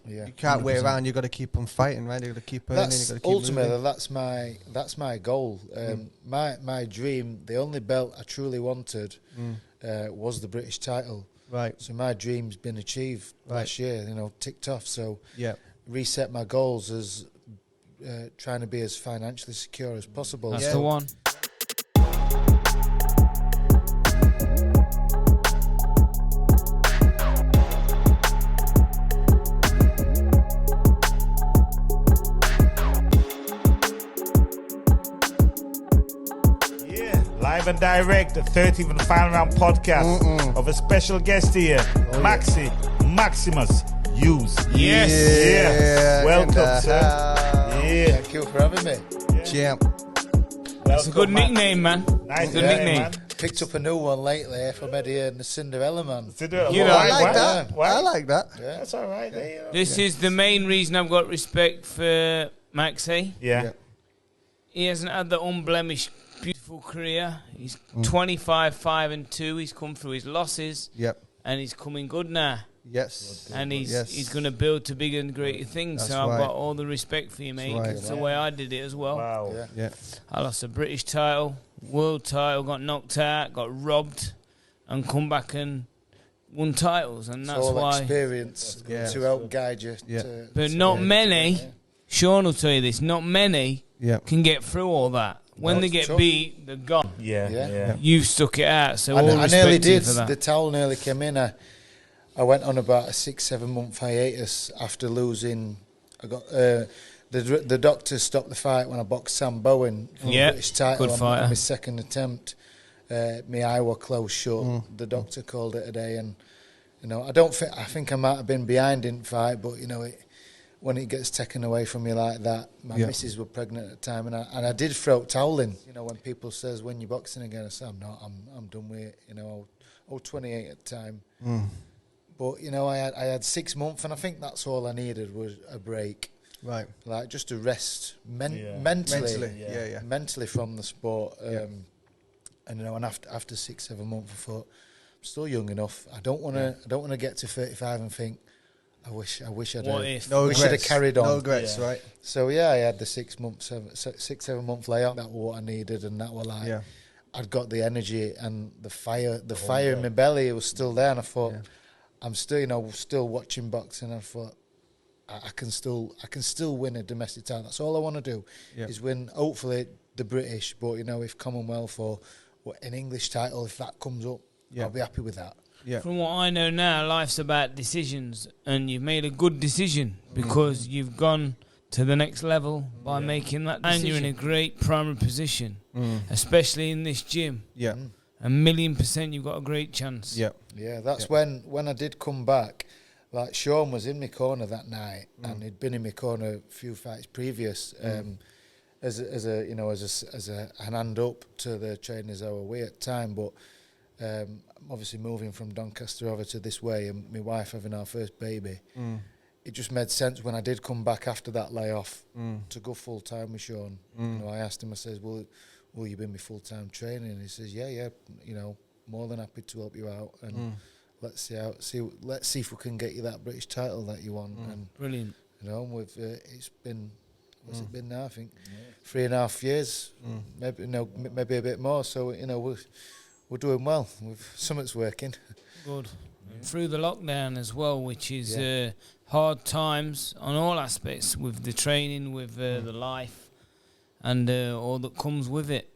Yeah. You can't wait 100%. around. You've got to keep on fighting, right? You've got to keep earning. You've got to keep Ultimately, moving. that's my goal. My dream, the only belt I truly wanted was the British title. Right. So my dream's been achieved last year, ticked off. So reset my goals as trying to be as financially secure as possible. That's the one. Live and direct, the 13th and final round podcast of a special guest here, Maximus Hughes. Yes. Yeah. Welcome, sir. Yeah. Thank you for having me. Champ. That's a good nickname, man. Nice good nickname. man. Picked up a new one lately from Eddie and the Cinderella Man. You know, I like that. Why? I like that. Yeah. That's all right. This is the main reason I've got respect for Maxi. Yeah. He hasn't had the unblemished, beautiful career. He's 25, 5-2. He's come through his losses. Yep. And he's coming good now. Yes. And he's going to build to bigger and greater things. That's so I've right. got all the respect for you, mate. right. It's the way I did it as well. Wow. Yeah. I lost a British title, world title, got knocked out, got robbed, and come back and won titles. And that's all why. experience Yeah. to help guide you. Yeah. But not many, Sean will tell you this, not many Yeah. can get through all that. When No, they it's get tough. beat, they're gone. Yeah. You've stuck it out, so all I respect nearly to you did. for that. The towel nearly came in. I went on about a 6-7 month hiatus after losing. I got the doctor stopped the fight when I boxed Sam Bowen for the British title. good on fighter. my second attempt. My eye was closed shut. The doctor called it a day, and I think I might have been behind in fight, but when it gets taken away from you like that, my missus was pregnant at the time, and I did throw towel in. When people says when you're boxing again, I say I'm not. I'm done with it. I was 28 at the time. But I had 6 months, and I think that's all I needed was a break, Right. like just to rest mentally, Yeah. mentally from the sport. And after 6-7 months, I thought I'm still young enough. I don't want to get to 35 and think I wish I'd What if? No wish I'd have regrets. carried on. No regrets, right? So I had the 6-7 month layoff. That was what I needed, and that was like I'd got the energy and the fire. The fire in my belly was still there, and I thought. I'm still, still watching boxing. I thought I can still win a domestic title. That's all I want to do is win. Hopefully the British, but if Commonwealth or an English title, if that comes up, I'll be happy with that. Yeah. From what I know now, life's about decisions, and you've made a good decision because you've gone to the next level by making that decision. And you're in a great primary position, especially in this gym. Yeah. 1,000,000% you've got a great chance. Yeah. Yeah, that's when I did come back. Like Sean was in my corner that night, and he'd been in my corner a few fights previous, as a hand up to the trainers I were with at the time. But obviously moving from Doncaster over to this way, and my wife having our first baby, it just made sense when I did come back after that layoff to go full time with Sean. I asked him, I says, will you be my full time training? And he says, yeah, more than happy to help you out, and let's see if we can get you that British title that you want. And Brilliant. it's been what's it been now? I think 3.5 years, maybe a bit more. So we're doing well. Something's working. Good. Through the lockdown as well, which is hard times on all aspects with the training, with the life, and all that comes with it.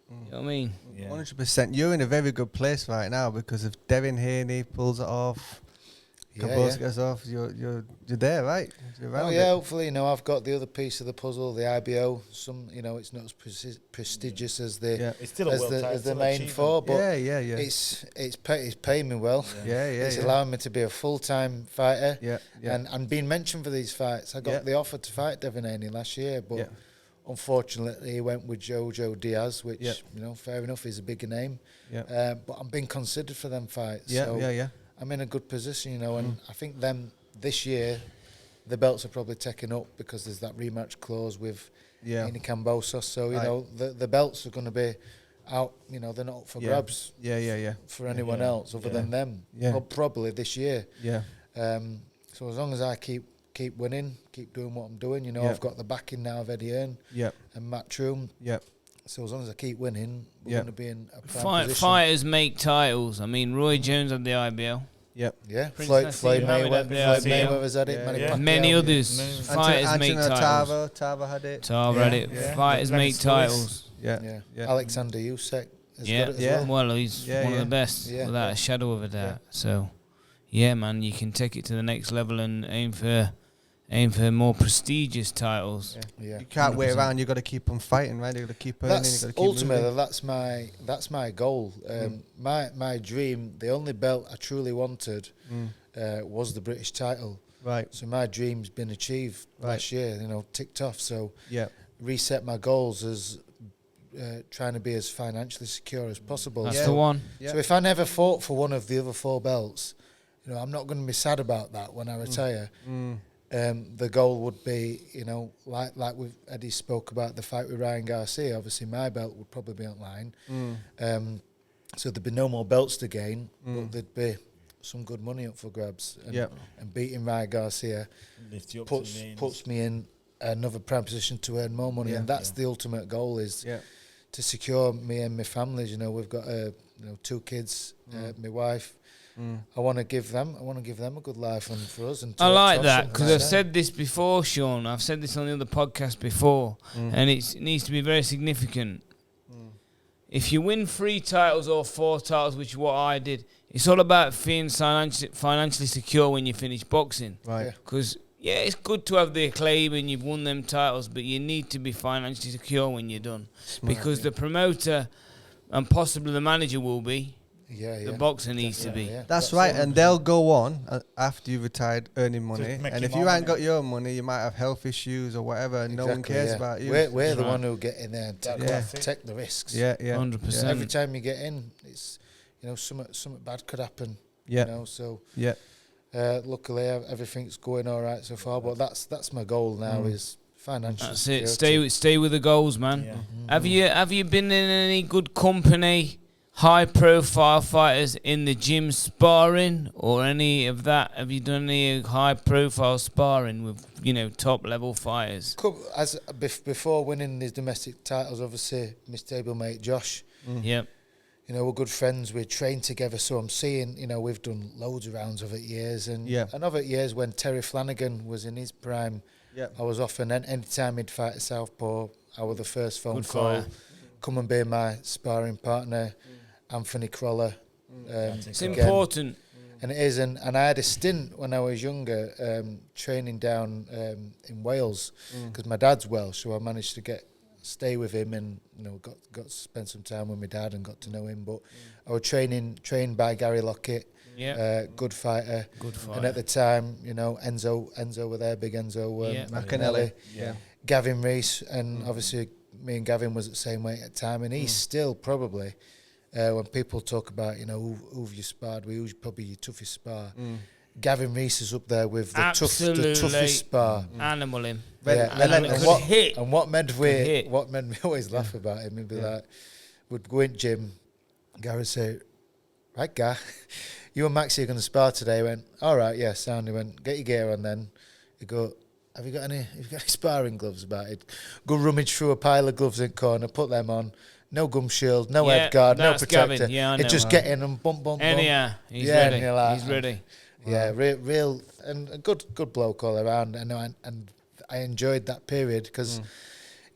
You know what I mean? 100%. You're in a very good place right now because if Devin Haney pulls it off, Kambosos gets off, you're there, right? You're around it. Hopefully, I've got the other piece of the puzzle, the IBO. It's not as prestigious as It's still a world title, as the still main achievement. four, but it's it's paying me well. It's allowing me to be a full-time fighter. And being mentioned for these fights. I got the offer to fight Devin Haney last year, but unfortunately he went with Jojo Diaz, which fair enough, is a bigger name. But I'm being considered for them fights. I'm in a good position, and I think this year the belts are probably taken up because there's that rematch clause with Haney Kambosos. So the belts are going to be out. They're not up for grabs. For anyone else other than them. Probably this year. So as long as I keep keep winning, keep doing what I'm doing. You know, Yeah. I've got the backing now of Eddie Hearn Yep. and Matt Troom. Yep. So as long as I keep winning, we're Yeah. going to be in a prime position. Fighters make titles. I mean, Roy Jones had the IBL. Yep. Yeah, Prince Floyd Nassim Mayweather, had the IBL. Mayweather's had it. Yeah, Manny yeah. Pacquiao, Many yeah. others. Fighters make Anthony titles. Tava had it. Tarver had it. Yeah. Fighters Lennox make Lewis. titles. Yeah. Yeah. Yeah. Alexander Usyk has Yeah, got it as Yeah. well. Well, he's Yeah, one of yeah. the best, Yeah. without a shadow of a doubt. So, yeah, man, you can take it to the next level and aim for more prestigious titles. Yeah. Yeah. You can't wait 100%. around. You got to keep on fighting, right? You got to keep earning. You That's got to keep ultimately moving. that's my goal. My dream, the only belt I truly wanted was the British title. Right. So my dream's been achieved Right. last year. You know, ticked off. So Yeah. reset my goals as trying to be as financially secure as possible. That's Yeah. the one. Yeah. So if I never fought for one of the other 4 belts, you know, I'm not going to be sad about that when I retire. Mm. The goal would be, you know, like Eddie spoke about the fight with Ryan Garcia. Obviously, my belt would probably be online. So there'd be no more belts to gain, but there'd be some good money up for grabs. And, Yep. and beating Ryan Garcia Lift you up to the mains. puts me in another prime position to earn more money, Yeah. and that's the ultimate goal, is Yeah. to secure me and my families. You know, we've got 2 kids, my wife. I want to give them a good life, and for us. And I to like have that something because like I've that. said this before, Sean. I've said this on the other podcast before, and it needs to be very significant. If you win 3 titles or 4 titles, which is what I did, it's all about being financially secure when you finish boxing. Right. Yeah. Because, yeah, it's good to have the acclaim and you've won them titles, but you need to be financially secure when you're done. Because the promoter and possibly the manager will be, Yeah, yeah. the boxer needs to be. Yeah. That's right, and they'll go on after you retired earning money. make And you if you more ain't got money. your money, you might have health issues or whatever, and no one Exactly, cares yeah. about you. We're the Right. one who get in there and take, Yeah. take the risks. Yeah, yeah. 100%. Every time you get in, it's, you know, something bad could happen. Yeah. You know, so Yeah. luckily everything's going all right so far. But that's my goal now, is financial. That's it. security. Stay with the goals, man. Yeah. Have you been in any good company, high profile fighters in the gym sparring or any of that? Have you done any high profile sparring with, you know, top level fighters? Before winning these domestic titles, obviously my stablemate Josh. Yep. You know, we're good friends. We train together, so I'm seeing. You know, we've done loads of rounds of it years, and Yeah. of it years when Terry Flanagan was in his prime. Yeah. I was often any time he'd fight at Southpaw, I was the first phone Good call. fighter. Come and be my sparring partner, Anthony Croller. It's again. important. And it is, and I had a stint when I was younger, training down in Wales, because my dad's Welsh, so I managed to stay with him, and you know got to spend some time with my dad and got to know him. But I was trained by Gary Lockett, Yeah. good fighter. Good fighter. And at the time, you know, Enzo were there, big Enzo Yeah. McAnally, Yeah. Gavin Rees, and obviously me and Gavin was at the same weight at the time, and he's still probably, when people talk about, you know, who've you sparred with, who's probably your toughest spar, Gavin Rees is up there with the Absolutely. toughest spar. Animal him. Yeah, And then- Could hit. and what made hit. me always laugh about him, he'd be like, would go in gym, Gary would say, right, Gar, you and Maxie are going to spar today. He went, all right, yeah, sound. He went, get your gear on then. He'd go, have you got any sparring gloves about it? Go rummage through a pile of gloves in the corner, put them on. No gum shield, no Yeah, head guard, no that's protector. Gavin. Yeah, I It know. just get in and bump, bump, bump. Anyhow, he's Yeah, and ready. you're like- He's ready. Yeah, real and a good bloke all around. I know, and I enjoyed that period because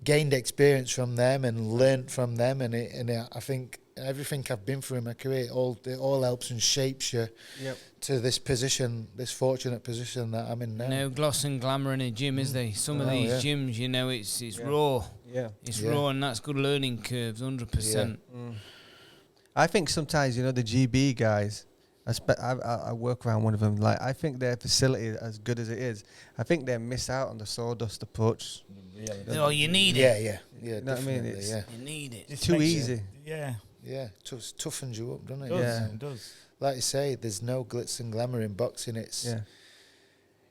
gained experience from them and learnt from them, and I think everything I've been through in my career, it all helps and shapes you Yep. to this position, this fortunate position that I'm in now. No gloss and glamour in a gym, is there? Some of Oh, these yeah. gyms, you know, it's raw. Yeah. It's Yeah. raw, and that's good learning curves, 100%. I think sometimes, you know, the GB guys, I work around one of them, like, I think their facility, as good as it is, I think they miss out on the sawdust approach. Oh, you need it. Yeah, You know what I mean? definitely, It's- yeah, You need it. It's too easy. Yeah, yeah, toughens you up, doesn't it? it does. Yeah. It does. Like you say, there's no glitz and glamour in boxing. It's Yeah.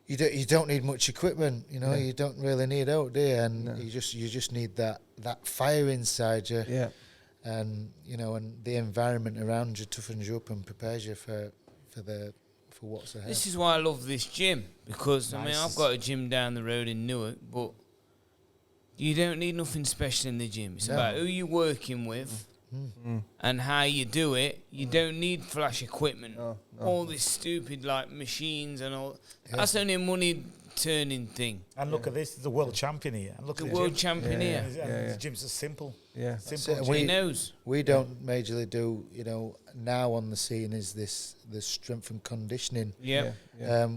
you don't need much equipment, you know. Yeah. You don't really need out, do you? And No. you just need that fire inside you. Yeah. And you know, and the environment around you toughens you up and prepares you for for what's ahead. This is why I love this gym, because I mean, Nice. I've got a gym down the road in Newark, but you don't need nothing special in the gym. It's No. about who you're working with and how you do it. You don't need flash equipment. No. All this stupid like machines and all. Yeah. That's only a money turning thing. And look at this, the world champion here. And look The at world gym. champion here. And the gym's just simple. Yeah. Simple. it. gym. He knows. We don't majorly do, now on the scene is the strength and conditioning. Yeah.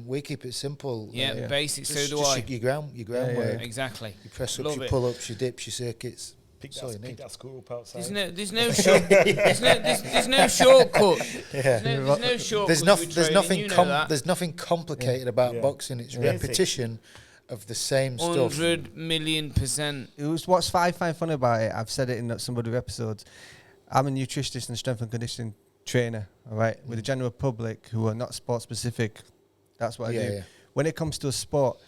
We keep it simple. Yeah, basic. Just, So do I. Your groundwork. Exactly. Your press ups, Love your it. pull ups, your dips, your circuits. Pick That's all you that, pick need. that screw up outside. There's no short. There's no shortcut. Yeah. There's no shortcut. There's nothing complicated about Yeah. boxing. It's Basic. repetition of the same stuff. 100,000,000%. It was what I find funny about it. I've said it in some other episodes. I'm a nutritionist and strength and conditioning trainer. All right, with the general public who are not sport specific. That's what I do. Yeah. When it comes to a sport,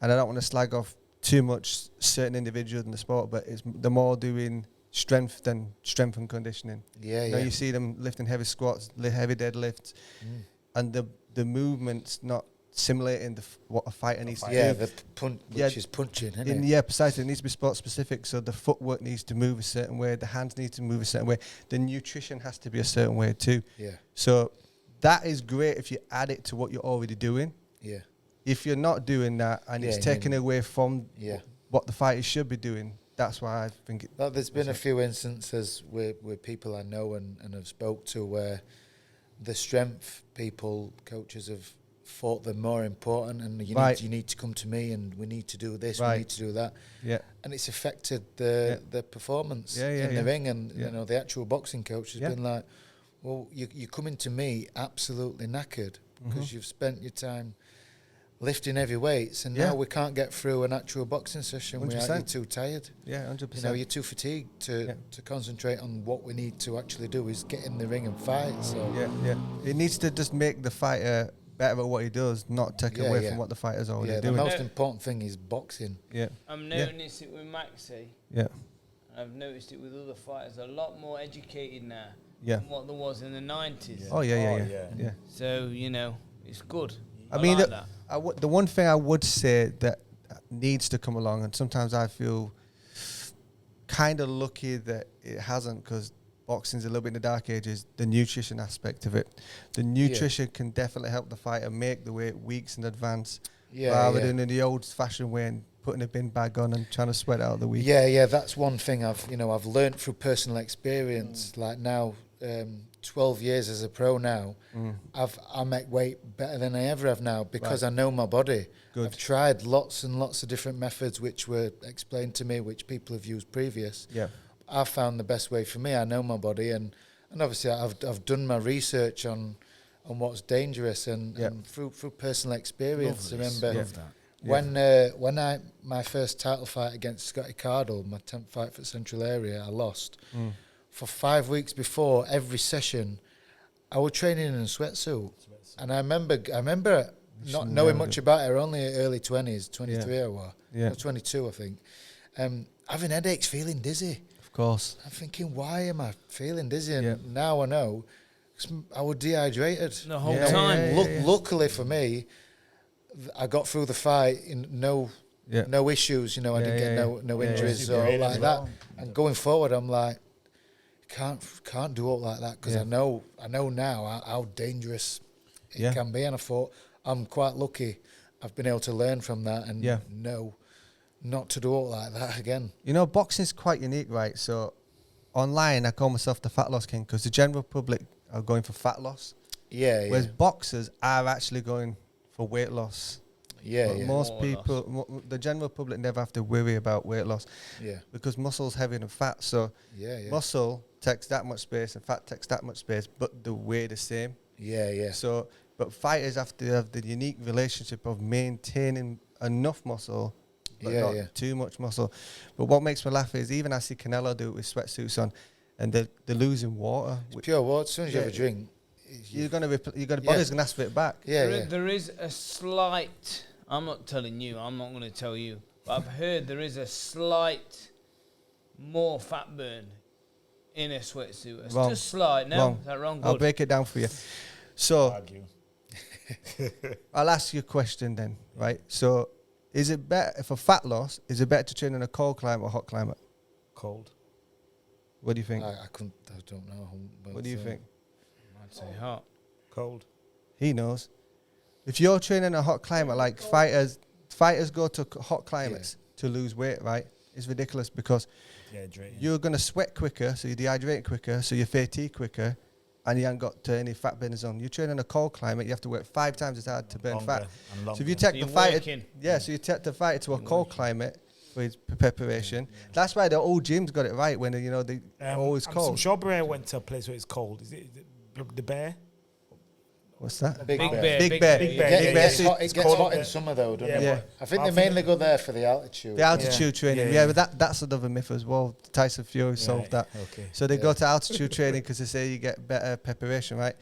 and I don't want to slag off too much certain individuals in the sport, but they're more doing strength than strength and conditioning. Yeah, You know, you see them lifting heavy squats, heavy deadlifts, and the movement's not simulating what a fighter needs to Yeah, do. the punch, which Yeah. is punching, isn't it? Yeah, precisely. It needs to be sport specific. So the footwork needs to move a certain way, the hands need to move a certain way, the nutrition has to be a certain way too. Yeah, So that is great if you add it to what you're already doing. yeah, If you're not doing that and it's Yeah, taken away from yeah. what the fighters should be doing, that's why I think it. Well, there's been a few instances with people I know and have spoke to where the strength people, coaches have thought they're more important, and you need to come to me, and we need to do this, we need to do that, Yeah. and it's affected the performance in the ring, and the actual boxing coach has been like, well, you're coming to me absolutely knackered because you've spent your time lifting heavy weights, and now we can't get through an actual boxing session without you 100%. too tired. Yeah, 100%. You're too fatigued to concentrate on what we need to actually do is get in the ring and fight. So Yeah. It needs to just make the fighter better at what he does, not take away from what the fighter's already the doing. most important thing is boxing. Yeah. I'm noticing it with Maxi. Yeah. And I've noticed it with other fighters. A lot more educated now Yeah. than what there was in the 90s. Oh yeah. So, it's good. I mean, like that. the one thing I would say that needs to come along, and sometimes I feel kind of lucky that it hasn't, because boxing's a little bit in the dark ages, the nutrition aspect of it. The nutrition can definitely help the fighter make the weight weeks in advance, rather than in the old-fashioned way and putting a bin bag on and trying to sweat out the week. Yeah, that's one thing I've learned through personal experience. Like now, 12 years as a pro now, I make weight better than I ever have now because I know my body. Good. I've tried lots and lots of different methods which were explained to me, which people have used previous. Yeah. I found the best way for me. I know my body, and obviously I've done my research on what's dangerous and through personal experience. Remember when my first title fight against Scotty Cardle, my 10th fight for Central Area, I lost. For 5 weeks before every session, I was training in a sweatsuit, and I remember not knowing much about it. Only early 20s, 23 I was, or 22 I think. Having headaches, feeling dizzy. Of course. I'm thinking, why am I feeling dizzy? And now I know, 'cause I was dehydrated The whole time. Luckily for me, I got through the fight in no issues. I didn't get no injuries or Great like as that. well. And going forward, I'm like, can't do it like that because I know now how dangerous it can be. And I thought I'm quite lucky. I've been able to learn from that and know not to do it like that again. Boxing's quite unique, right? So online, I call myself the fat loss king because the general public are going for fat loss. Whereas boxers are actually going for weight loss. Most people, the general public never have to worry about weight loss. Because muscle's heavier than fat. So muscle takes that much space and fat takes that much space, but they weigh the same. So, but fighters have to have the unique relationship of maintaining enough muscle, but not too much muscle. But what makes me laugh is even I see Canelo do it with sweatsuits on, and they're losing water. It's pure water. As soon as you have a drink, you're gonna body's gonna ask for it back. There is a slight. I'm not telling you. I'm not going to tell you. But I've heard there is a slight more fat burn in a sweatsuit. It's Wrong. just slight. No, Wrong. is that wrong? I'll Good. break it down for you. So Argue. I'll ask you a question then, right? So, is it better for fat loss? Is it better to train in a cold climate or hot climate? Cold. What do you think? I don't know. What do you think? I'd say hot. Cold. He knows. If you're training in a hot climate, like fighters go to hot climates to lose weight, right? It's ridiculous because you're going to sweat quicker, so you dehydrate quicker, so you fatigue quicker, and you haven't got any fat burners on. You train in a cold climate, you have to work 5 times as hard to burn fat. So if you take the fighter, so you take the fighter to a cold climate for his preparation. That's why the old gyms got it right when they always cold. Some Shawbury went to a place where it's cold. Is it the Bear? What's that? Big Bear. Big Bear. It gets hot in summer though, doesn't it? Yeah. I think they mainly go there for the altitude. The altitude training, but that's another myth as well. Tyson Fury solved that. Okay. So they go to altitude training because they say you get better preparation, right?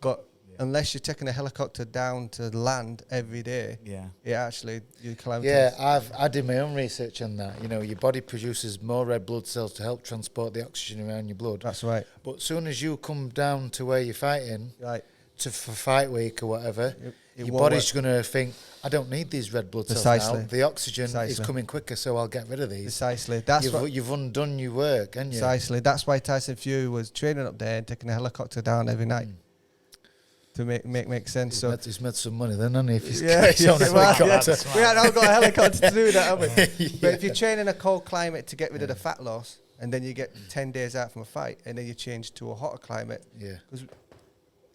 But unless you're taking a helicopter down to land every day, you climb. Yeah, I did my own research on that. You know, your body produces more red blood cells to help transport the oxygen around your blood. That's right. But as soon as you come down to where you're fighting, right, for fight week or whatever, your body's going to think, I don't need these red blood cells now. The oxygen is coming quicker, so I'll get rid of these. Precisely. You've undone your work, haven't you? Precisely. That's why Tyson Fury was training up there and taking a helicopter down every night. To make sense. He's made some money then, hasn't he? If he's we haven't got a helicopter to do that, have we? But if you train in a cold climate to get rid of the fat loss, and then you get 10 days out from a fight, and then you change to a hotter climate. Yeah. Because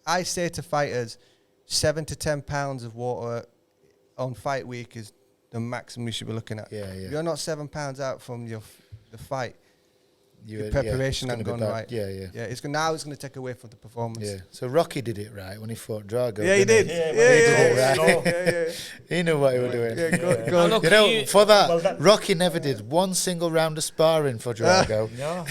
I say to fighters, 7 to 10 pounds of water on fight week is the maximum you should be looking at. If you're not 7 pounds out from the fight, your preparation hasn't gone right. It's going to take away from the performance. Yeah. So Rocky did it right when he fought Drago. Yeah, he did. He knew what he was doing. Go. You know, for that, Rocky never did one single round of sparring for Drago. No.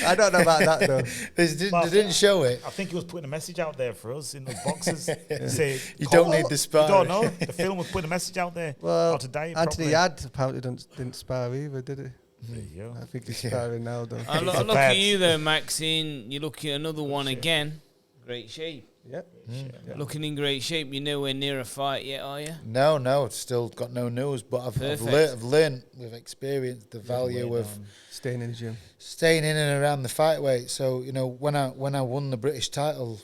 I don't know about that though. They didn't show it. I think he was putting a message out there for us in those boxes. Say, you don't need the sparring. You don't know. The film was putting a message out there. Well, Anthony Yad apparently didn't spar either, did he? I think he's sparring now, though. I look at you, though, Maxine. You look at another one again. Great shape. Yep. Looking in great shape. You're nowhere near a fight yet, are you? No. Still got no news, but I've learned with experience the value of staying in the gym, staying in and around the fight weight. So you know, when I won the British title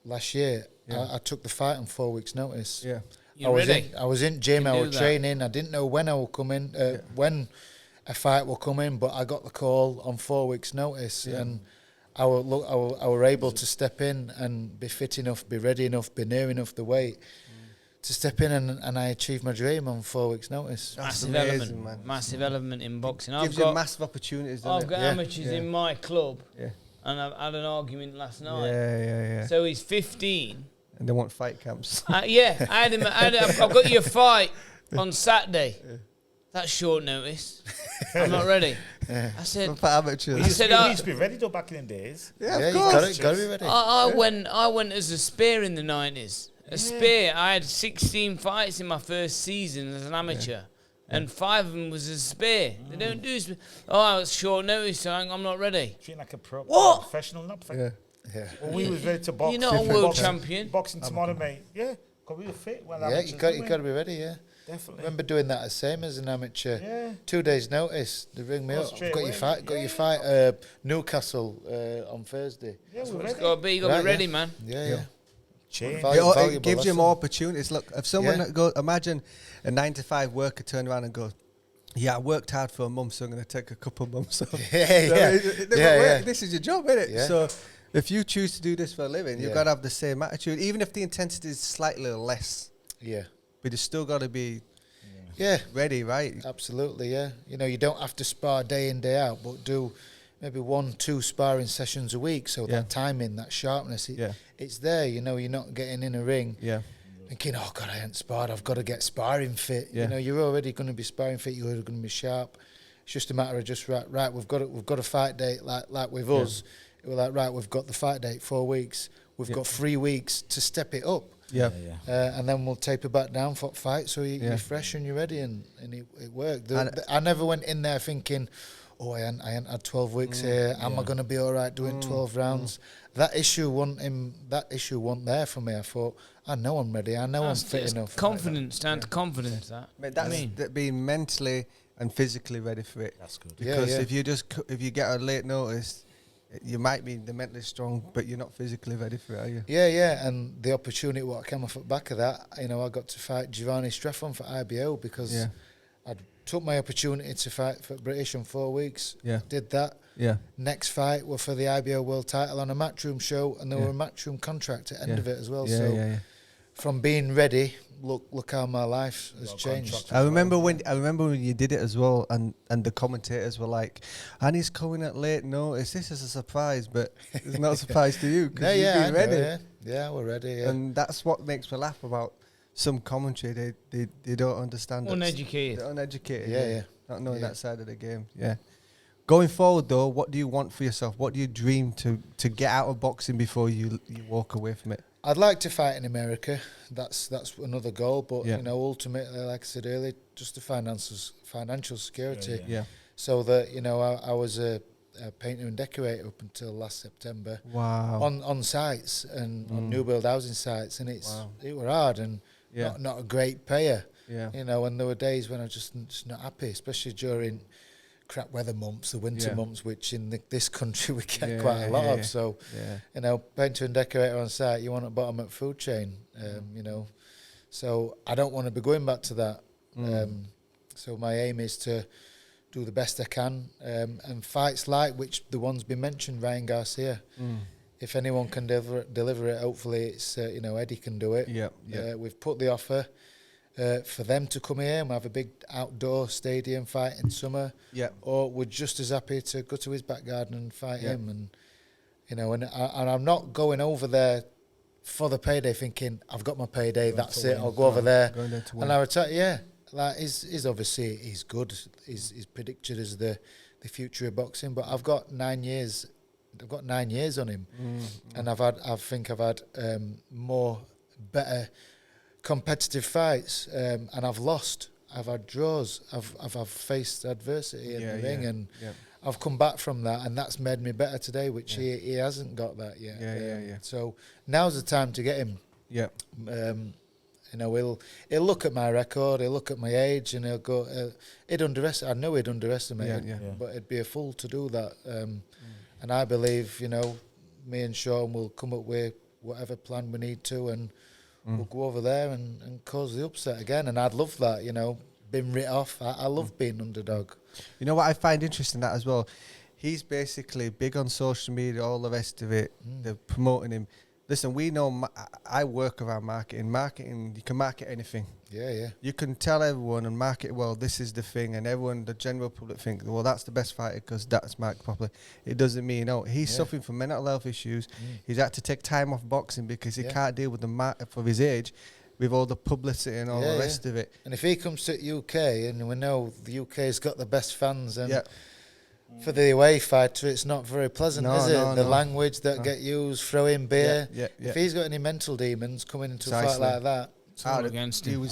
last year, I took the fight on 4 weeks' notice. Yeah. I was in gym. I was training. I didn't know when I would come in. When a fight will come in, but I got the call on 4 weeks' notice, and I were able to step in and be fit enough, be ready enough, be near enough the weight to step in, and I achieved my dream on 4 weeks' notice. Massive amazing, element, man. Massive element in boxing. Gives you massive opportunities. I've got amateurs in my club, and I've had an argument last night. So he's 15, and they want fight camps. I had him. I've got you a fight on Saturday. That's short notice. I'm not ready. I said, amateurs. You used to be ready though back in the days. Yeah, of course. You got to be ready. I went as a spear in the 90s. A spear. I had 16 fights in my first season as an amateur. And 5 of them was a spear. They don't do spear. Oh, it's short notice, so I'm not ready. Treating like a professional, not professional. Yeah. Well, we was ready to box. You're not a world champion. Boxing tomorrow, mate. Yeah, because we were fit. You got to be ready, Definitely. I remember doing that the same as an amateur. 2 days' notice, they ring me up. I've got your fight, Newcastle on Thursday. Yeah, we're ready. Got to be ready, man. Yeah. It gives you more opportunities. Look, if someone imagine a 9-to-5 worker turn around and go, I worked hard for a month, so I'm going to take a couple of months off. This is your job, isn't it? Yeah. So if you choose to do this for a living, you've got to have the same attitude, even if the intensity is slightly less. Yeah. But you still got to be ready, right? Absolutely, You know, you don't have to spar day in, day out, but do maybe 1-2 sparring sessions a week, so that timing, that sharpness, it's there. You know, you're not getting in a ring thinking, oh, God, I ain't sparred, I've got to get sparring fit. You know, you're already going to be sparring fit, you're going to be sharp. It's just a matter of just, right, we've got a fight date like with us. It was like, right, we've got the fight date 4 weeks. We've got 3 weeks to step it up. And then we'll taper back down for fight, so you're fresh and you're ready, and it worked. I never went in there thinking, I ain't had 12 weeks here. Am I going to be all right doing 12 rounds? That issue wasn't there for me. I thought, I know I'm ready. I know I'm fit enough. Confidence, down to confidence. That being mentally and physically ready for it. That's good. Because if you get a late notice, you might be mentally strong, but you're not physically ready for it, are you? Yeah. And the opportunity what came off the back of that, I got to fight Giovanni Strephon for IBO because I took my opportunity to fight for British in 4 weeks. Yeah. Did that. Yeah. Next fight were for the IBO World Title on a Matchroom show, and there were a Matchroom contract at the end of it as well. From being ready, look how my life has changed. I remember when you did it as well, and the commentators were like, "And he's coming at late notice. This is a surprise, but it's not a surprise to you because you've been ready." Yeah, we're ready. Yeah. And that's what makes me laugh about some commentary. They don't understand. Uneducated. They're uneducated. Yeah. Not knowing that side of the game. Yeah. Going forward though, what do you want for yourself? What do you dream to get out of boxing before you walk away from it? I'd like to fight in America. That's another goal. But ultimately, like I said earlier, just the financial security. Yeah. So that I was a painter and decorator up until last September. Wow. On sites and on new build housing sites, and it were hard and not a great payer. Yeah. And there were days when I was just not happy, especially during crap weather months, the winter months, which in this country we get quite a lot of. So, painter and decorator on site, you want at bottom of food chain, So I don't want to be going back to that. So my aim is to do the best I can, and fights like which the one's been mentioned, Ryan Garcia. If anyone can deliver it, hopefully it's Eddie can do it. We've put the offer. For them to come here and have a big outdoor stadium fight in summer, or we're just as happy to go to his back garden and fight him, and and I'm not going over there for the payday thinking I've got my payday, that's it, I'll go over there and I would tell he's obviously he's good, he's predicted as the future of boxing, but I've got 9 years on him, and I think I've had better competitive fights, and I've lost. I've had draws. I've faced adversity in the ring, and I've come back from that, and that's made me better today. Which he hasn't got that yet. So now's the time to get him. He'll look at my record. He'll look at my age, and he'll go. I know he'd underestimate. But it'd be a fool to do that. And I believe me and Sean will come up with whatever plan we need to, and we'll go over there and cause the upset again. And I'd love that, being writ off. I love being underdog. You know what I find interesting that as well? He's basically big on social media, all the rest of it. They're promoting him. Listen, we know, I work around marketing. Marketing, you can market anything. Yeah. You can tell everyone and market, well, this is the thing, and everyone, the general public think, well, that's the best fighter because that's marked properly. It doesn't mean, he's suffering from mental health issues. He's had to take time off boxing because he can't deal with for his age, with all the publicity and all the rest of it. And if he comes to the UK, and we know the UK's got the best fans, and for the away fighter, it's not very pleasant, is it? The language that get used, throwing beer. If he's got any mental demons coming into a fight like that, out against him.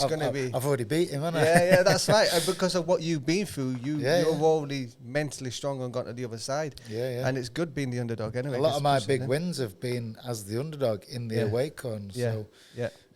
I've already beat him, haven't I? Yeah, that's right. And because of what you've been through, you're already mentally strong and got to the other side. And it's good being the underdog anyway. A lot of my big wins have been as the underdog in the away corner. So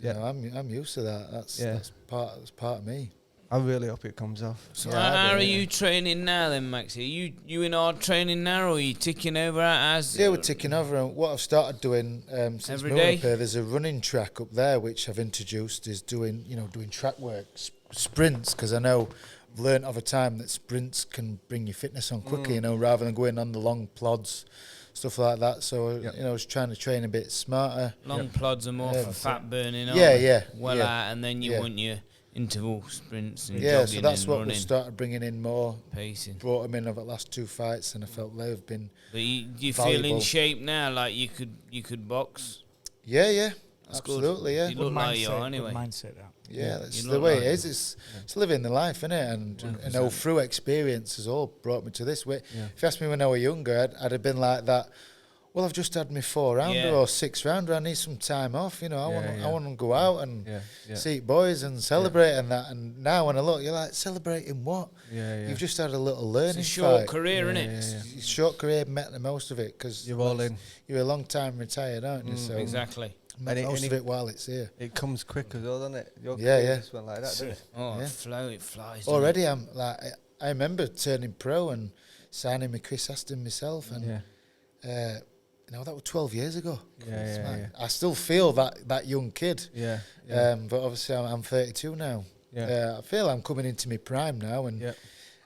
I'm used to that. That's part of me. I really hope it comes off. So how are you training now then, Maxi? Are you in hard training now, or are you ticking over as? Yeah, we're ticking over. And what I've started doing since moving up here, there's a running track up there which I've introduced, is doing track work, sprints, because I know I've learned over time that sprints can bring your fitness on quicker, rather than going on the long plods, stuff like that. So I was trying to train a bit smarter. Long plods are more for fat burning. Out, and then you want your interval sprints and jogging so that's and what running. we started bringing in more. Pacing. Brought them in over the last 2 fights, and I felt they've been. But you feel in shape now, like you could box? Yeah, that's absolutely, good. You look like you are anyway. Good mindset, that. Yeah, that's the way it is. It's living the life, isn't it? And through experience has all brought me to this way. If you asked me when I was younger, I'd have been like that well, I've just had my 4-rounder or 6-rounder. I need some time off. You know, I want to go out and see boys and celebrate and that. And now when I look, you're like, celebrating what? You've just had a little learning. It's a short fight. career, isn't it? Short career, met the most of it because you're all in. You're a long time retired, aren't you? So exactly. Make most of it while it's here. It comes quick as well, doesn't it? Your just went like that, didn't it? Oh, it flies. Already, I'm like, I remember turning pro and signing with Chris Aston myself, and that was 12 years ago. I still feel that young kid. But obviously I'm 32 now. I feel I'm coming into my prime now, and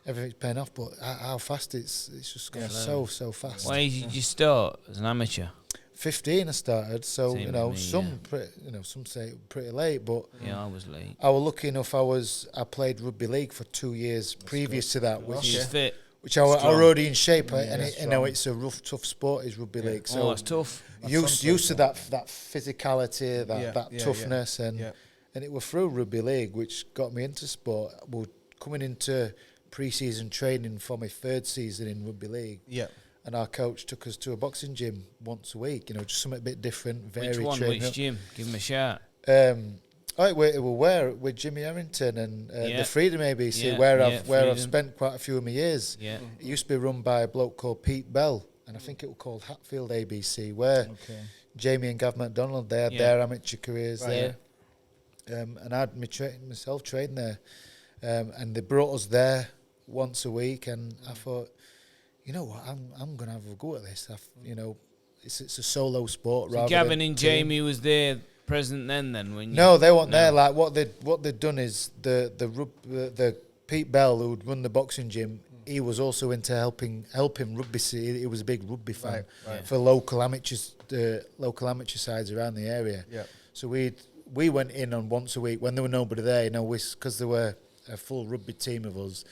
everything's paying off. But how fast it's just gone so fast. Why did you start as an amateur? 15 I started, so some say pretty late, but I was late. I was lucky enough. I played rugby league for 2 years previous to that, which is fit. Which I was already in shape, and it's a rough, tough sport. Is rugby league, so it's tough. Used to that physicality, that toughness, and it was through rugby league which got me into sport. Well, coming into pre-season training for my 3rd season in rugby league, and our coach took us to a boxing gym once a week. Just something a bit different. Which one? Which gym? Give him a shout. We're with Jimmy Harrington and the Freedom ABC, where I've spent quite a few of my years. It used to be run by a bloke called Pete Bell, and I think it was called Hatfield ABC, where Jamie and Gav McDonald, they had their amateur careers there. And I had myself trained there, and they brought us there once a week, and I thought, you know what, I'm going to have a go at this. It's a solo sport. So Gavin and Jamie was there present then when you... No, they weren't there. Like what they'd done is the Pete Bell, who'd run the boxing gym, he was also into helping rugby. He was a big rugby fan for local amateur sides around the area. So we went in on once a week when there were nobody there, because there were a full rugby team of us.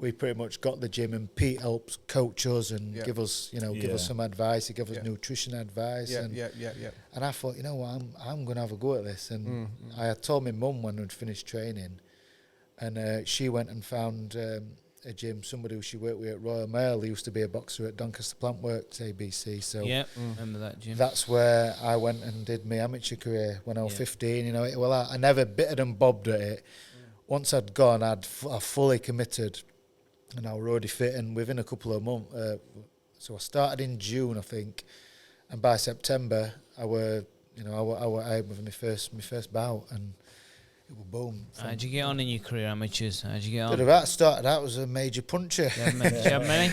We pretty much got the gym, and Pete helps coach us and give us some advice. He gave us nutrition advice. And I thought, I'm going to have a go at this. And I had told my mum when we'd finished training, and she went and found a gym, somebody who she worked with at Royal Mail. He used to be a boxer at Doncaster Plant Works ABC. So remember that gym. That's where I went and did my amateur career when I was 15. I never bitted and bobbed at it. Once I'd gone, I fully committed, and I was already fit. And within a couple of months, so I started in June, I think, and by September, I was with my first bout, and it was boom. How'd you get on in your career, amateurs? How'd you get on? I started out as a major puncher. Did you have many?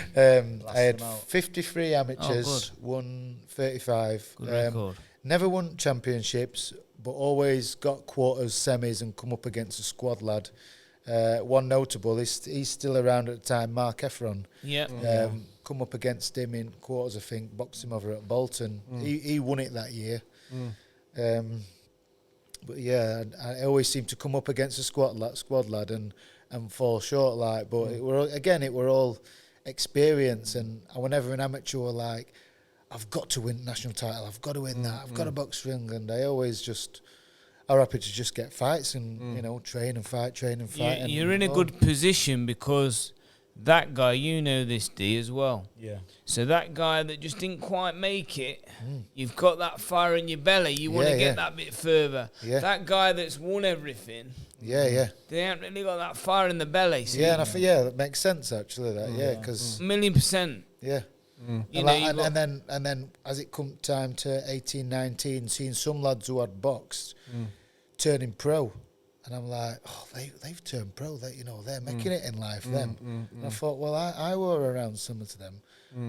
I had 53 amateurs, won 35. Good record. Never won championships, but always got quarters, semis, and come up against a squad lad. One notable, he's still around at the time, Mark Efron. Come up against him in quarters, I think, boxed him over at Bolton. He won it that year. But I always seem to come up against a squad lad and fall short. But it were all experience, and I was never an amateur like, I've got to win national title, I've got to win that, I've got to box for England. I always just are happy to just get fights and train and fight. You're in a good position because that guy, this D as well. So that guy that just didn't quite make it, you've got that fire in your belly. You want to get that bit further. That guy that's won everything. They haven't really got that fire in the belly. So and I think that makes sense actually. Because 1,000,000%. And then as it come time to 18, 19, seeing some lads who had boxed turning pro, and I'm like, they've turned pro. They're making it in life. And I thought, well, I were around some of them.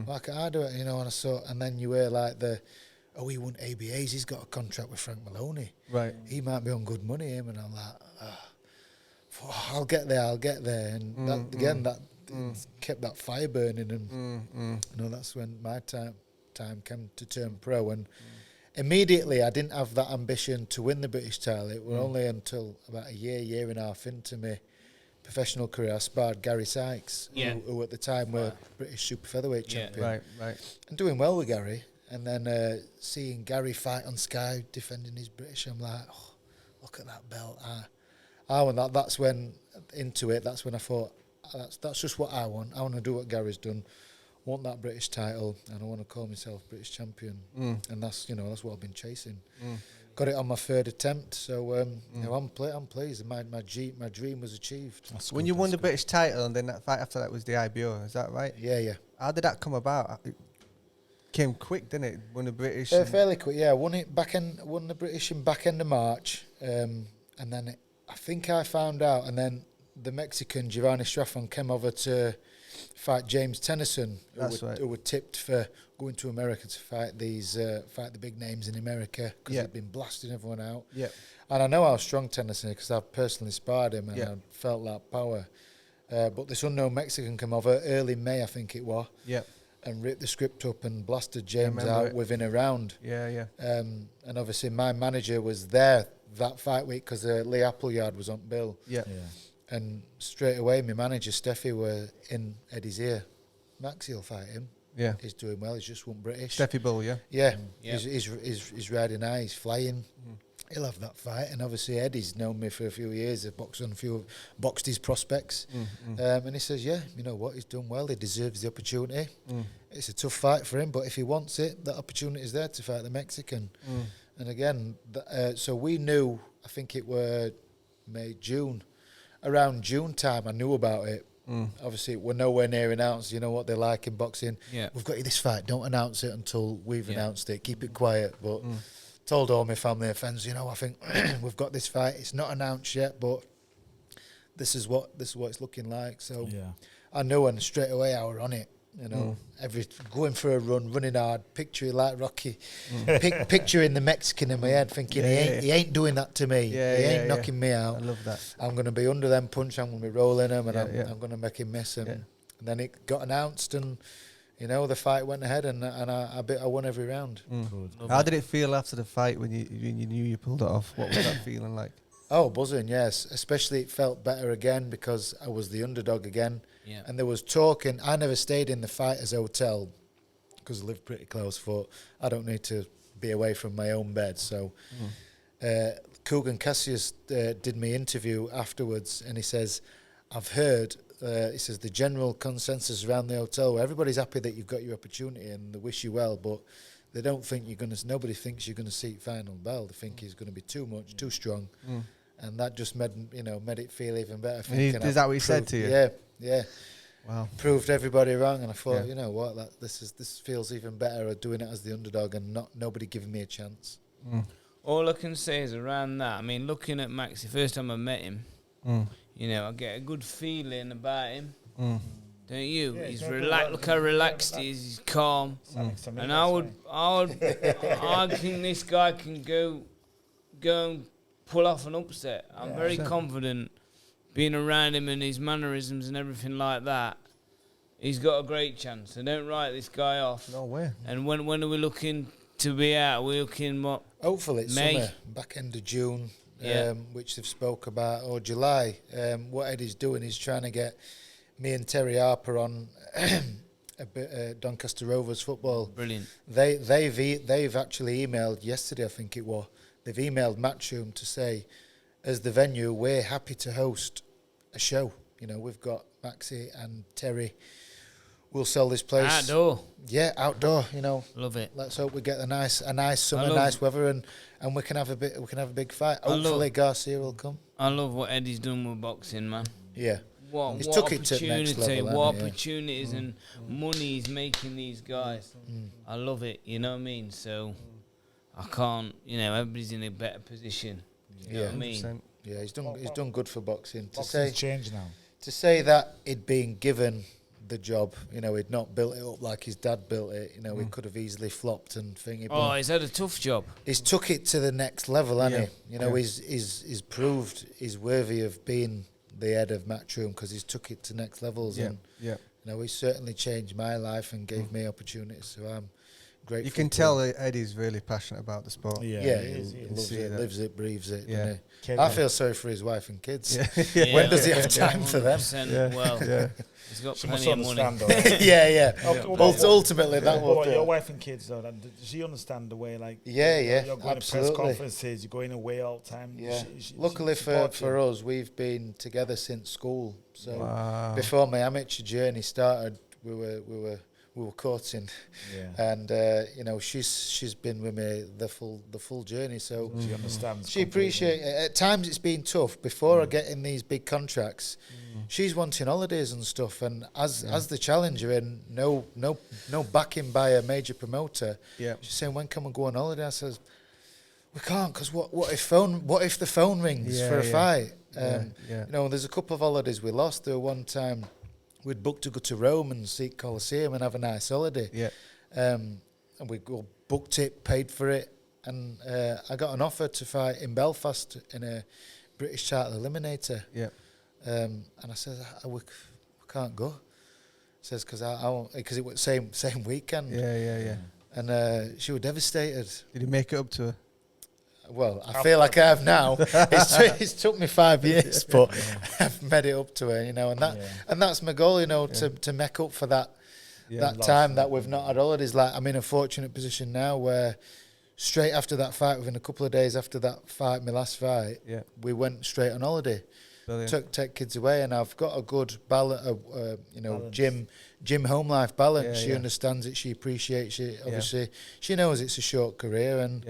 Why can't I do it? And I saw, and then you hear like he won ABAs. He's got a contract with Frank Maloney. Right. He might be on good money. Him, and I'm like, I'll get there. And that kept that fire burning, and that's when my time came to turn pro. And immediately I didn't have that ambition to win the British title. It was only until about a year and a half into my professional career I sparred Gary Sykes, who at the time were British super featherweight champion. Right. And doing well with Gary, and then seeing Gary fight on Sky defending his British, I'm like, look at that belt. That's when I thought, that's just what I want. I want to do what Gary's done. want that British title, and I want to call myself British champion, and that's what I've been chasing. Got it on my third attempt, so I'm pleased. My dream was achieved. When you won the British title, and then that fight after that was the IBO, is that right? Yeah. How did that come about? It came quick, didn't it? Won the British. Fairly quick, yeah. Won the British in back end of March, and then I think I found out, and then the Mexican Giovanni Straffon came over to fight James Tennyson, who were tipped for going to America to fight the big names in America, because he'd been blasting everyone out. Yeah. And I know how strong Tennyson is because I've personally sparred him, and I felt that power. But this unknown Mexican came over early May, I think it was. Yeah. And ripped the script up and blasted James out within a round. Yeah. And obviously my manager was there that fight week because Lee Appleyard was on bill. Yeah. And straight away, my manager, Steffi, were in Eddie's ear. Maxie will fight him. Yeah. He's doing well. He's just won British. Steffi Bull, yeah. Yeah. He's riding high. He's flying. He'll have that fight. And obviously, Eddie's known me for a few years. I've boxed his prospects. And he says, yeah, you know what? He's done well. He deserves the opportunity. It's a tough fight for him, but if he wants it, that opportunity is there to fight the Mexican. And again, so we knew, I think it were June. Around June time, I knew about it. Obviously, we're nowhere near announced. You know what they're like in boxing. Yeah. We've got you this fight. Don't announce it until we've announced it. Keep it quiet. But told all my family and friends, I think we've got this fight. It's not announced yet, but this is what it's looking like. So I knew, and straight away I were on it. Going for a run, running hard, picturing like Rocky, picturing the Mexican in my head, thinking he ain't doing that to me. He ain't knocking me out. I love that. I'm going to be under them punch. I'm going to be rolling him, and I'm going to make him miss him. And then it got announced, and the fight went ahead, and I won every round. How did it feel after the fight when you knew you pulled it off? What was that feeling like? Oh, buzzing, yes. Especially it felt better again because I was the underdog again. Yeah. And there was talking. I never stayed in the fighter's hotel because I live pretty close, but I don't need to be away from my own bed. So Kugan Cassius did my interview afterwards, and he says, I've heard, he says, the general consensus around the hotel where everybody's happy that you've got your opportunity and they wish you well, but they don't think nobody thinks you're going to seat final bell. They think he's going to be too much, too strong. And that just made it feel even better. Is that what he said to you? Yeah. Wow. Proved everybody wrong, and I thought, you know what, this feels even better doing it as the underdog and nobody giving me a chance. All I can say is around that. I mean, looking at Max, the first time I met him, I get a good feeling about him. Don't you? Yeah, he's relaxed. Look how relaxed he is. He's calm. And I think this guy can go and pull off an upset. I'm very confident. Being around him and his mannerisms and everything like that, he's got a great chance. I don't write this guy off. No way. And when are we looking to be out? We're looking what? Hopefully it's May. summer, back end of June, which they've spoke about, or July. What Eddie's doing is trying to get me and Terry Harper on a bit Doncaster Rovers football. Brilliant. They've actually emailed yesterday, I think it was. They've emailed Matchroom to say, as the venue, we're happy to host a show. We've got Maxie and Terry. We'll sell this place Outdoor. Yeah, outdoor. Love it. Let's hope we get a nice summer, nice weather, and we can have a big fight. Hopefully Garcia will come. I love what Eddie's done with boxing, man. Yeah. What took it to the next level, what opportunities and money he's making these guys. I love it. You know what I mean? So I can't. Everybody's in a better position. You know what I mean? Yeah, he's done good for boxing. Boxing's changed now. To say that he'd been given the job, he'd not built it up like his dad built it. He could have easily flopped and thingy. Oh, he's had a tough job. He's took it to the next level, hasn't he? He's proved he's worthy of being the head of Matchroom because he's took it to next levels. And he's certainly changed my life and gave me opportunities. So I'm grateful. You can tell that Eddie's really passionate about the sport. He loves it, lives it, breathes it. Yeah. I feel sorry for his wife and kids. When does he have time for them? Well, he's got plenty of money. Ultimately, that will do. Your wife and kids, though, does she understand the way, like... You're going absolutely. to press conferences, you're going away all the time. Yeah. Luckily for us, we've been together since school. So before my amateur journey started, we we were courting, and you know, she's been with me the full journey. So she understands. She appreciates. At times it's been tough. Before I get in these big contracts, she's wanting holidays and stuff. And as the challenger and no backing by a major promoter, she's saying, when can we go on holiday? I says, we can't, because what if the phone rings for a fight? You know, there's a couple of holidays we lost. There one time we'd booked to go to Rome and see Colosseum and have a nice holiday. And we booked it, paid for it, and I got an offer to fight in Belfast in a British title eliminator. And I said, we can't go. He says, because it was same weekend. And she was devastated. Did you make it up to her? Well, I feel like I have now. It's took me 5 years, but I've made it up to her, you know, and that's my goal, you know, to make up for that time that we've not had holidays. Like, I'm in a fortunate position now where straight after that fight, within a couple of days after that fight, my last fight, we went straight on holiday. Take kids away, and I've got a good balance. Gym home life balance. She understands it. She appreciates it. Obviously, she knows it's a short career, and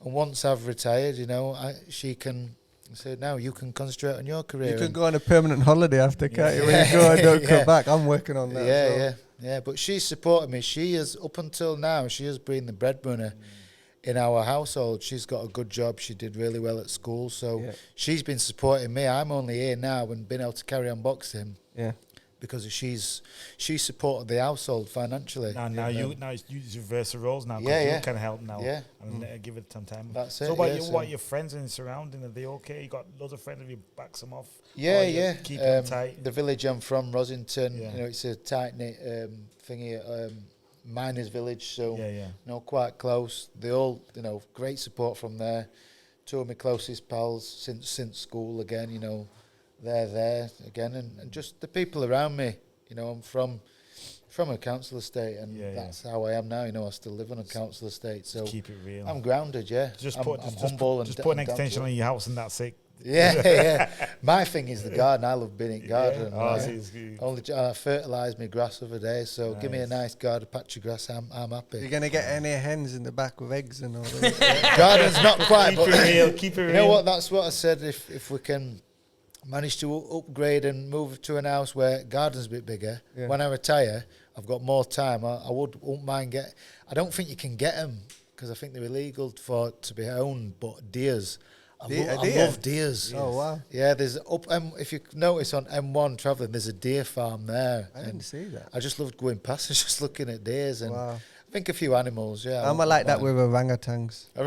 once I've retired, you know, she can say, now you can concentrate on your career. You can go on a permanent holiday after, can't you? When you go and don't come back. I'm working on that. Yeah. But she's supported me. She is, up until now, she has been the breadwinner in our household. She's got a good job. She did really well at school, so she's been supporting me. I'm only here now and been able to carry on boxing. Because she's supported the household financially. Now you reverse the roles now. You can help now. And give it some time. That's it. So what your friends in the surrounding, are they okay? You got loads of friends, have you backs them off? Keep them tight. The village I'm from, Rosington, you know, it's a tight knit thingy. Miners village, so you know, quite close. They all, you know, great support from there. Two of my closest pals since school again, you know. They're there again, and just the people around me. You know, I'm from a council estate, and that's how I am now. You know, I still live on a council estate, so just keep it real. I'm grounded, I'm humble, just put an extension on your house, and that's it. My thing is the garden. I love being in garden. I fertilised my grass the other day, so give me a nice garden patch of grass. I'm happy. You're gonna get any hens in the back with eggs and all that? Garden's not quite. Keep it real. Keep it real. You know what? That's what I said. If we can manage to upgrade and move to an house where garden's a bit bigger. When I retire, I've got more time. I wouldn't mind get. I don't think you can get them because I think they're illegal to be owned. But deers, I love deers. Oh wow! Yeah, there's if you notice on M1 travelling, there's a deer farm there. I didn't see that. I just loved going past and just looking at deers and. Wow. I think a few animals, I'm like that with orangutans. I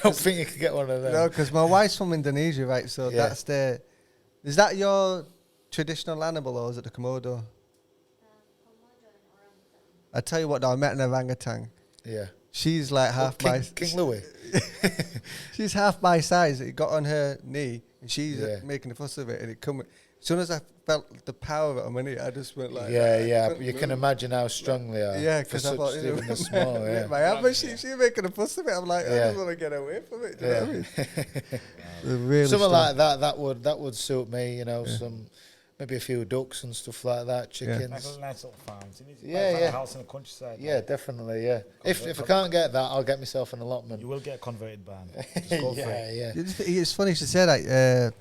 don't think you could get one of them. No, because my wife's from Indonesia, right? So that's the... Is that your traditional animal, or is it the Komodo? Komodo and orangutan. I tell you what, though, I met an orangutan. Yeah. She's like half my... King Louis. She's half my size. It got on her knee, and she's making a fuss of it, and it come... As soon as I felt the power of it on my knee, I just went like... You can imagine how strong they are. Yeah, because I thought... Even the small, but she's making a fuss of it. I'm like, I just want to get away from it. Do you know what I mean? Really something like that would suit me, you know, maybe a few ducks and stuff like that, chickens. Like a nice little farm. A house in the countryside. Yeah, definitely, If I can't get that, I'll get myself an allotment. You will get a converted barn. It's funny you should say that.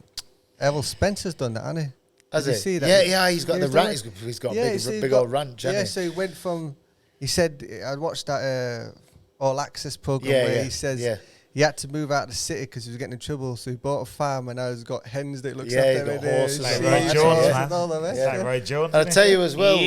Errol Spencer's done that, hasn't he? Has he? See that? Yeah, he's got the ranch. He's got a big old ranch, hasn't he? So he went from... He said... I watched that All Access program where he says... He had to move out of the city because he was getting in trouble, so he bought a farm and now he's got hens that looks after him. Horses. Like Roy Jones, man. Like Roy Jones. I'll tell you as well,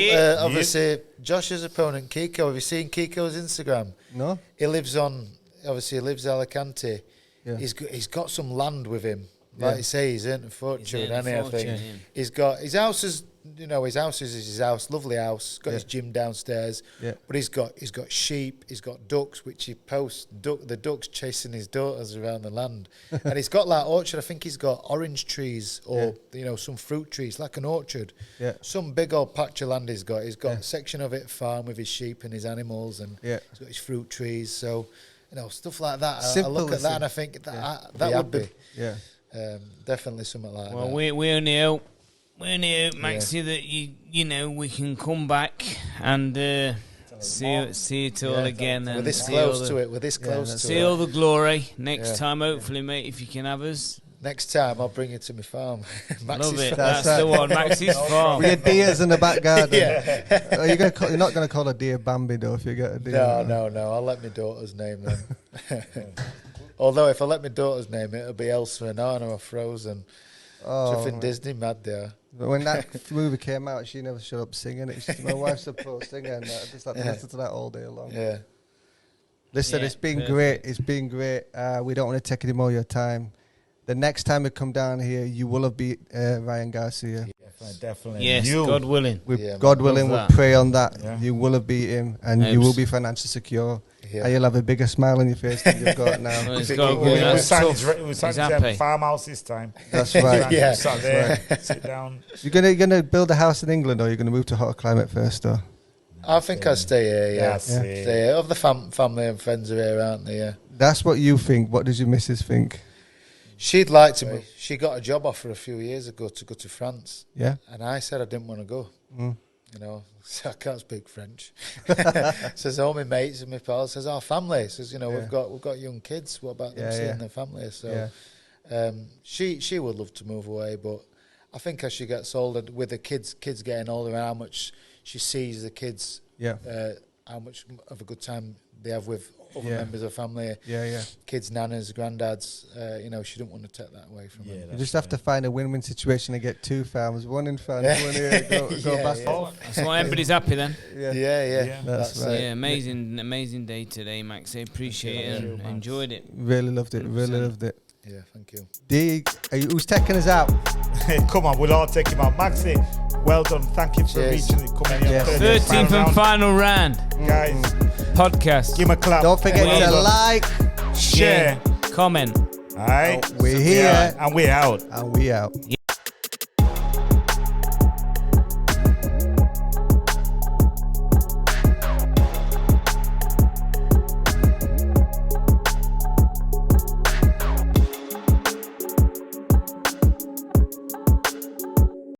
obviously, Josh's opponent, Kiko, have you seen Kiko's Instagram? No. He lives Alicante. Yeah. He's got some land with him. Like you say, he's earned a fortune, I think. He's got his house is, his house is his house, lovely house. Got his gym downstairs, but he's got sheep, he's got ducks, which he posts the ducks chasing his daughters around the land, and he's got like orchard. I think he's got orange trees or some fruit trees, like an orchard. Yeah, some big old patch of land he's got. He's got a section of it farm with his sheep and his animals, and he's got his fruit trees. So stuff like that. I look at that and I think that would be definitely something like that. Well, we only hope, Maxie, that we can come back and see it all again. We're And this close to it. We're this close to it. See all the glory next time, hopefully, mate, if you can have us. Next time, I'll bring you to my farm. Love it. That's the one. Max's farm. With your deers in the back garden. You're not going to call a deer Bambi, though, if you get a deer. No. I'll let my daughter's name then. Although, if I let my daughter's name, it'll be Elsa and Anna or Frozen. Something Disney mad there. But when that movie came out, she never shut up singing it. My wife's a pro singer, and I just like to listen to that all day long. Yeah. Listen, it's been great. It's been great. We don't want to take any more of your time. The next time we come down here, you will have beat Ryan Garcia. Definitely. Yes, God willing. God willing, we'll pray on that. Yeah. You will have beat him, and you will be financially secure. Yeah. And you'll have a bigger smile on your face than you've got now. We signed farmhouse this time. That's right. Yeah. Sat there, sit down. You're gonna build a house in England, or you're gonna move to a hotter climate first, though? I think I'll stay here. Stay here. All the family and friends are here, aren't they? Yeah. That's what you think. What does your missus think? She'd like to move. She got a job offer a few years ago to go to France. Yeah. And I said I didn't want to go. You know, so I can't speak French. Says all my mates and my pals. Says our family. Says we've got young kids. What about them seeing their family? So she would love to move away, but I think as she gets older, with the kids getting older, and how much she sees the kids, how much of a good time they have with other members of family, kids, nanas, granddads. She didn't want to take that away from them. You just have to find a win-win situation and get two farms, one in France, one here. Go back. That's why everybody's happy then. Yeah. That's right. Yeah, amazing day today, Max. I appreciate it and enjoyed it. Really loved it. Really loved it. Yeah, thank you. Who's taking us out? Come on, we'll all take him out. Maxi, well done. Thank you for coming here. 13th and final round. Guys, podcast. Give him a clap. Don't forget to like, share, comment. All right. We're here. And we're out. And we out. Yeah.